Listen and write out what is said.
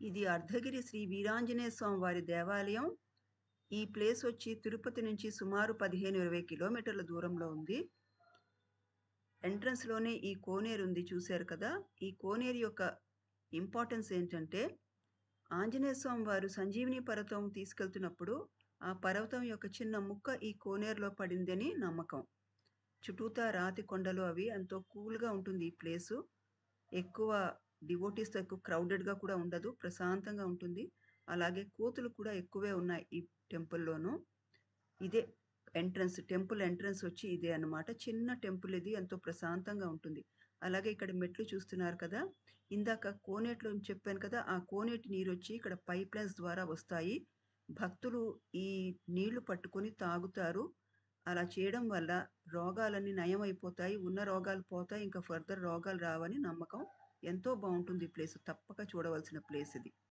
ఇది అర్ధగిరి శ్రీ వీరాంజనేయ స్వామి వారి దేవాలయం. ఈ ప్లేస్ వచ్చి తిరుపతి నుంచి సుమారు 15, 20 కిలోమీటర్ల దూరంలో ఉంది. ఎంట్రన్స్‌లోనే ఈ కోనేరుంది చూసారు కదా! ఈ కోనేరు యొక్క ఇంపార్టెన్స్ ఏంటంటే, ఆంజనేయ స్వామి వారు సంజీవిని పర్వతం తీసుకెళ్తున్నప్పుడు, ఆ పర్వతం యొక్క చిన్న ముక్క ఈ కోనేరులో పడిందని నమ్మకం. చుట్టూతా రాతి కొండలు అవి ఎంతో కూల్‌గా ఉంటుంది ఈ ప్లేసు. ఎక్కువ డివోటీస్‌తో ఎక్కువ క్రౌడెడ్‌గా కూడా ఉండదు. ప్రశాంతంగా ఉంటుంది. అలాగే కోతులు కూడా ఎక్కువే ఉన్నాయి ఈ టెంపుల్‌లోను. ఇదే టెంపుల్ ఎంట్రన్స్ వచ్చి ఇదే అన్నమాట. చిన్న టెంపుల్ ఇది. ఎంతో ప్రశాంతంగా ఉంటుంది. అలాగే ఇక్కడ మెట్లు చూస్తున్నారు కదా! ఇందాక కోనేట్లో చెప్పాను కదా! ఆ కోనేటి నీరొచ్చి ఇక్కడ పైప్‌లైన్స్ ద్వారా వస్తాయి. భక్తులు ఈ నీళ్లు పట్టుకొని తాగుతారు. అలా చేయడం వల్ల రోగాలన్నీ నయమైపోతాయి. ఉన్న రోగాలు పోతాయి. ఇంకా ఫర్దర్ రోగాలు రావని నమ్మకం. ఎంతో బావుంటుంది ఈ ప్లేస్. తప్పక చూడవలసిన ప్లేస్ ఇది.